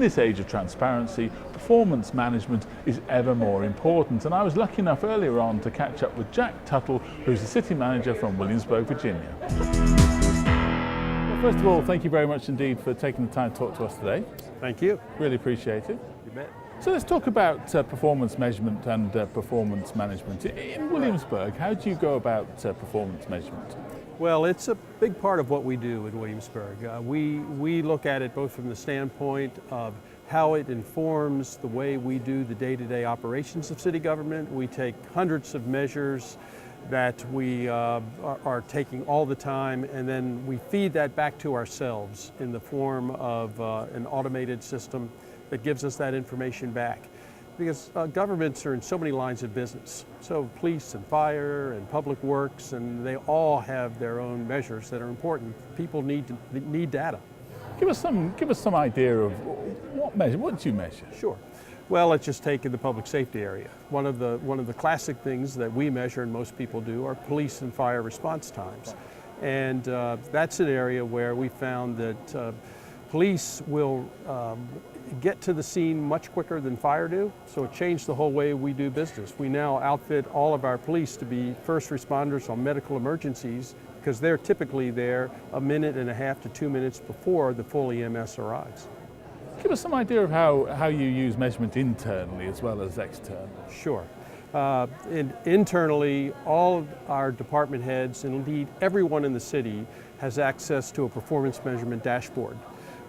in this age of transparency, performance management is ever more important. And I was lucky enough earlier on to catch up with Jack Tuttle, who's the city manager from Williamsburg, Virginia. Well, first of all, thank you very much indeed for taking the time to talk to us today. Thank you. Really appreciate it. You bet. So let's talk about performance measurement and performance management. In Williamsburg, how do you go about performance measurement? Well, it's a big part of what we do in Williamsburg. We look at it both from the standpoint of how it informs the way we do the day-to-day operations of city government. We take hundreds of measures that we are taking all the time, and then we feed that back to ourselves in the form of an automated system that gives us that information back. Because governments are in so many lines of business. So police and fire and public works, and they all have their own measures that are important. People need data. Give us some idea of what do you measure? Sure. Well, let's just take in the public safety area. One of the classic things that we measure and most people do are police and fire response times. And that's an area where we found that police will get to the scene much quicker than fire do, so it changed the whole way we do business. We now outfit all of our police to be first responders on medical emergencies because they're typically there a minute and a half to 2 minutes before the full EMS arrives. Give us some idea of how you use measurement internally as well as externally. Sure. Internally, all of our department heads and indeed everyone in the city has access to a performance measurement dashboard,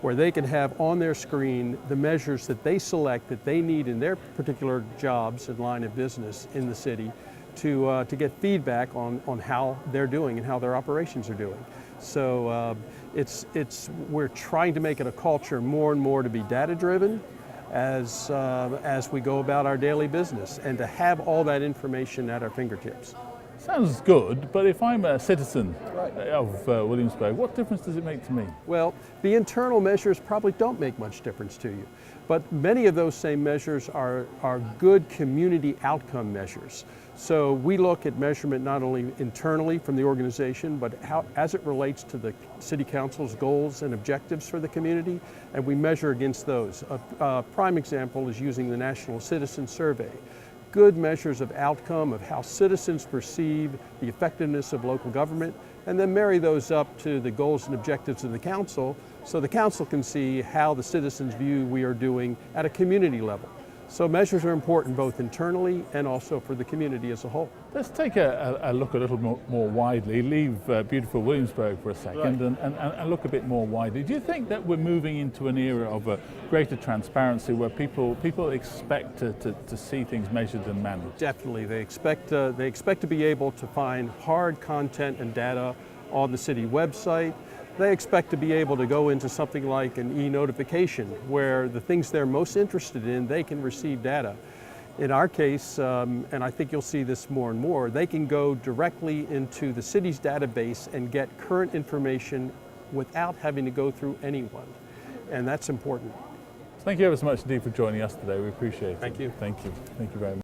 where they can have on their screen the measures that they select that they need in their particular jobs and line of business in the city to get feedback on how they're doing and how their operations are doing. So we're trying to make it a culture more and more to be data driven as we go about our daily business and to have all that information at our fingertips. Sounds good, but if I'm a citizen of Williamsburg, what difference does it make to me? Well, the internal measures probably don't make much difference to you, but many of those same measures are good community outcome measures. So we look at measurement not only internally from the organization, but how, as it relates to the City Council's goals and objectives for the community, and we measure against those. A prime example is using the National Citizen Survey. Good measures of outcome of how citizens perceive the effectiveness of local government, and then marry those up to the goals and objectives of the council so the council can see how the citizens view we are doing at a community level. So measures are important both internally and also for the community as a whole. Let's take a look a little more widely, leave beautiful Williamsburg for a second, Right. and look a bit more widely. Do you think that we're moving into an era of greater transparency where people expect to see things measured and managed? Definitely, they expect to be able to find hard content and data on the city website. They expect to be able to go into something like an e-notification where the things they're most interested in, they can receive data. In our case, and I think you'll see this more and more, they can go directly into the city's database and get current information without having to go through anyone. And that's important. Thank you ever so much indeed for joining us today. We appreciate it. Thank you. Thank you. Thank you very much.